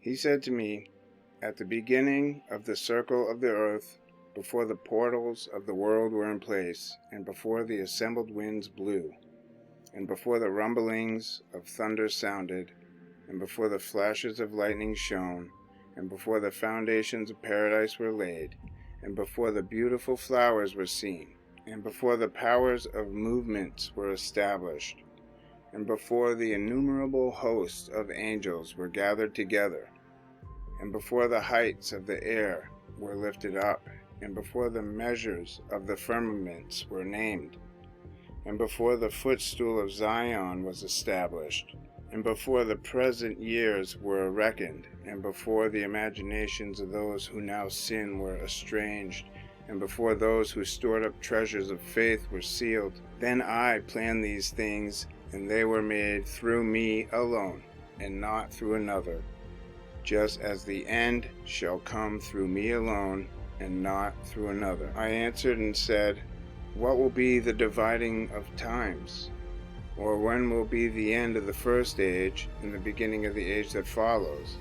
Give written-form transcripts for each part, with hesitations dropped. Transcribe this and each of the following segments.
He said to me, "At the beginning of the circle of the earth, before the portals of the world were in place, and before the assembled winds blew, and before the rumblings of thunder sounded, and before the flashes of lightning shone, and before the foundations of paradise were laid, and before the beautiful flowers were seen, and before the powers of movements were established, and before the innumerable hosts of angels were gathered together, and before the heights of the air were lifted up, and before the measures of the firmaments were named, and before the footstool of Zion was established, and before the present years were reckoned, and before the imaginations of those who now sin were estranged, and before those who stored up treasures of faith were sealed. Then I planned these things, and they were made through me alone, and not through another, just as the end shall come through me alone, and not through another." I answered and said, "What will be the dividing of times? Or when will be the end of the first age, and the beginning of the age that follows?"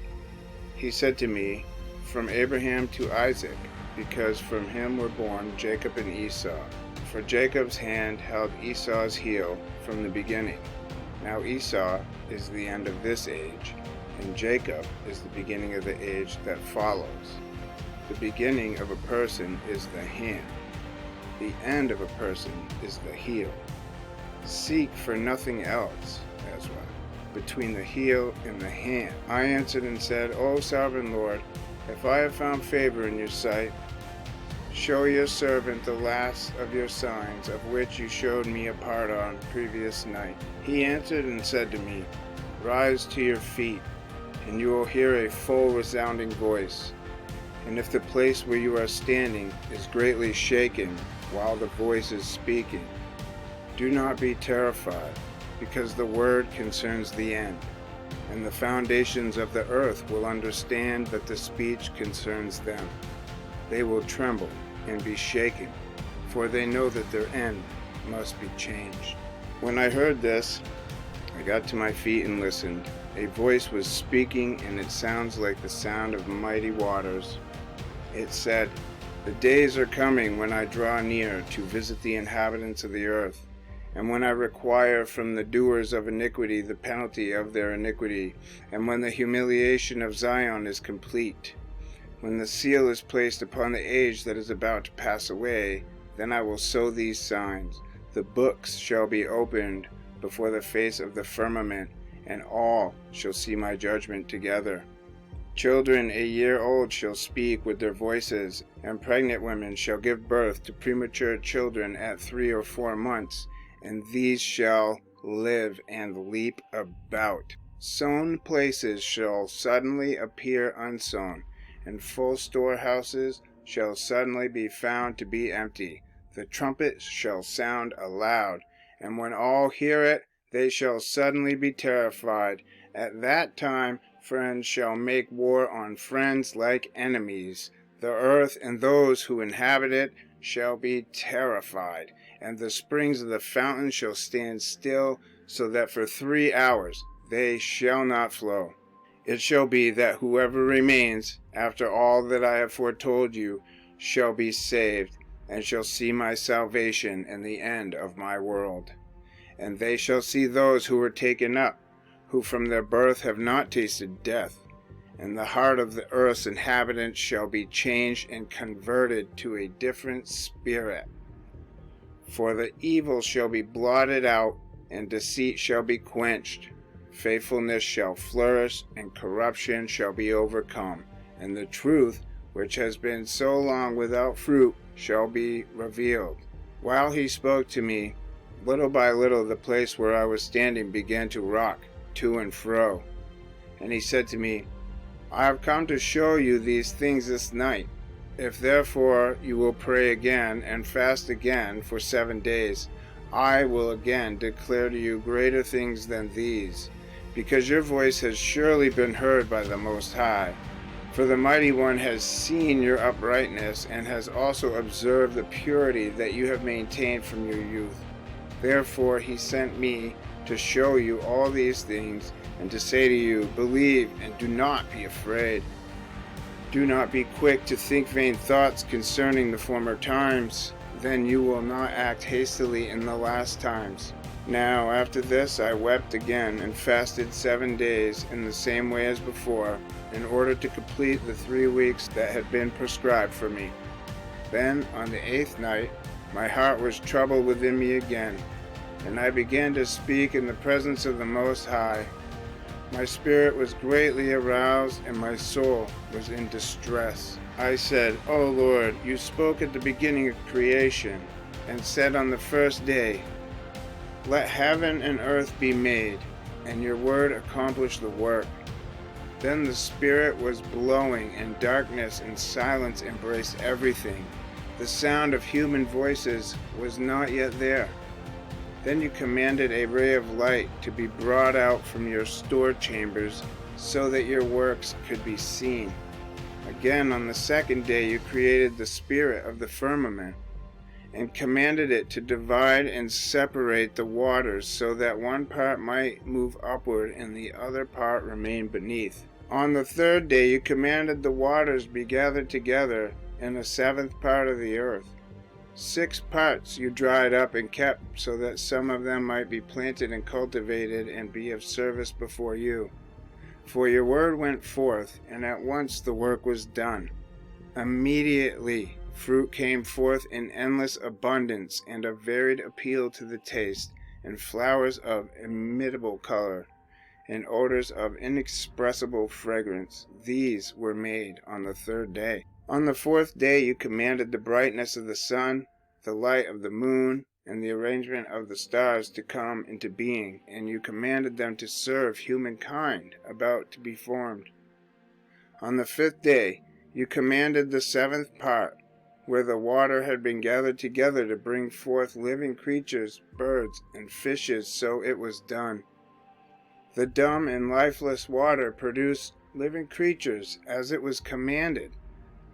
He said to me, "From Abraham to Isaac, because from him were born Jacob and Esau. For Jacob's hand held Esau's heel from the beginning. Now Esau is the end of this age, and Jacob is the beginning of the age that follows. The beginning of a person is the hand. The end of a person is the heel. Seek for nothing else, Ezra, between the heel and the hand." I answered and said, "O sovereign Lord, if I have found favor in your sight, show your servant the last of your signs, of which you showed me a part on previous night." He answered and said to me, "Rise to your feet, and you will hear a full resounding voice. And if the place where you are standing is greatly shaken while the voice is speaking, do not be terrified, because the word concerns the end, and the foundations of the earth will understand that the speech concerns them. They will tremble and be shaken, for they know that their end must be changed." When I heard this, I got to my feet and listened. A voice was speaking, and it sounds like the sound of mighty waters. It said, "The days are coming when I draw near to visit the inhabitants of the earth, and when I require from the doers of iniquity the penalty of their iniquity, and when the humiliation of Zion is complete. When the seal is placed upon the age that is about to pass away, then I will sow these signs. The books shall be opened before the face of the firmament, and all shall see my judgment together. Children a year old shall speak with their voices, and pregnant women shall give birth to premature children at 3 or 4 months, and these shall live and leap about. Sown places shall suddenly appear unsown, and full storehouses shall suddenly be found to be empty. The trumpet shall sound aloud, and when all hear it, they shall suddenly be terrified. At that time friends shall make war on friends like enemies. The earth and those who inhabit it shall be terrified, and the springs of the fountain shall stand still, so that for 3 hours they shall not flow. It shall be that whoever remains, after all that I have foretold you, shall be saved, and shall see my salvation and the end of my world. And they shall see those who were taken up, who from their birth have not tasted death, and the heart of the earth's inhabitants shall be changed and converted to a different spirit. For the evil shall be blotted out, and deceit shall be quenched. Faithfulness shall flourish, and corruption shall be overcome, and the truth, which has been so long without fruit, shall be revealed." While he spoke to me, little by little the place where I was standing began to rock to and fro. And he said to me, "I have come to show you these things this night. If therefore you will pray again and fast again for 7 days, I will again declare to you greater things than these, because your voice has surely been heard by the Most High. For the Mighty One has seen your uprightness, and has also observed the purity that you have maintained from your youth. Therefore he sent me to show you all these things, and to say to you, believe and do not be afraid. Do not be quick to think vain thoughts concerning the former times, then you will not act hastily in the last times. Now after this I wept again and fasted 7 days in the same way as before, in order to complete the 3 weeks that had been prescribed for me. Then on the 8th night my heart was troubled within me again, and I began to speak in the presence of the Most High. My spirit was greatly aroused, and my soul was in distress. I said, O Lord, you spoke at the beginning of creation, and said on the first day, let heaven and earth be made, and your word accomplish the work. Then the Spirit was blowing, and darkness and silence embraced everything. The sound of human voices was not yet there. Then you commanded a ray of light to be brought out from your store chambers, so that your works could be seen. Again, on the 2nd day you created the spirit of the firmament, and commanded it to divide and separate the waters, so that one part might move upward and the other part remain beneath. On the 3rd day you commanded the waters be gathered together in a 7th part of the earth. 6 parts you dried up and kept, so that some of them might be planted and cultivated and be of service before you. For your word went forth, and at once the work was done. Immediately fruit came forth in endless abundance, and of varied appeal to the taste, and flowers of imitable color, and odors of inexpressible fragrance. These were made on the 3rd day. On the 4th day you commanded the brightness of the sun, the light of the moon, and the arrangement of the stars to come into being, and you commanded them to serve humankind about to be formed. On the 5th day you commanded the 7th part, where the water had been gathered together to bring forth living creatures, birds, and fishes, so it was done. The dumb and lifeless water produced living creatures, as it was commanded,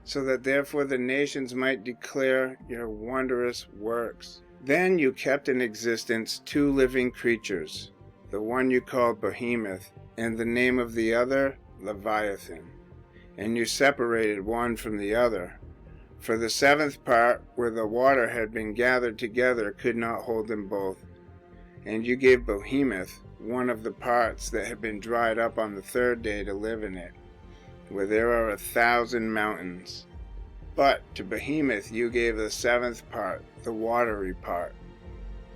so that therefore the nations might declare your wondrous works. Then you kept in existence 2 living creatures, the one you called Behemoth, and the name of the other Leviathan, and you separated one from the other. For the 7th part, where the water had been gathered together, could not hold them both. And you gave Behemoth one of the parts that had been dried up on the 3rd day to live in it, where there are 1,000 mountains. But to Behemoth you gave the 7th part, the watery part.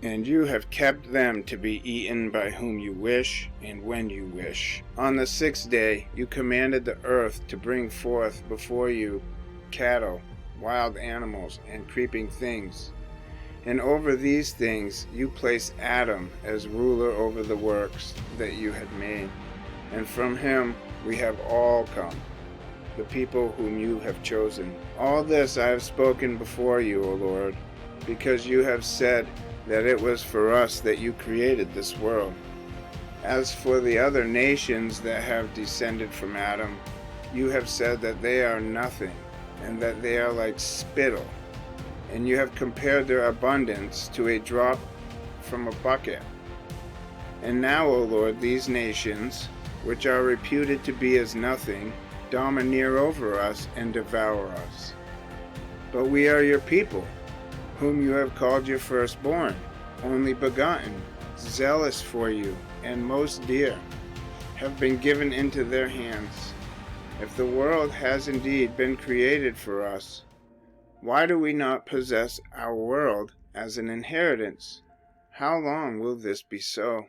And you have kept them to be eaten by whom you wish, and when you wish. On the 6th day you commanded the earth to bring forth before you cattle, wild animals, and creeping things. And over these things you placed Adam as ruler over the works that you had made. And from him we have all come, the people whom you have chosen. All this I have spoken before you, O Lord, because you have said that it was for us that you created this world. As for the other nations that have descended from Adam, you have said that they are nothing, and that they are like spittle, and you have compared their abundance to a drop from a bucket. And now, O Lord, these nations, which are reputed to be as nothing, domineer over us and devour us. But we are your people, whom you have called your firstborn, only begotten, zealous for you, and most dear, have been given into their hands. If the world has indeed been created for us, why do we not possess our world as an inheritance? How long will this be so?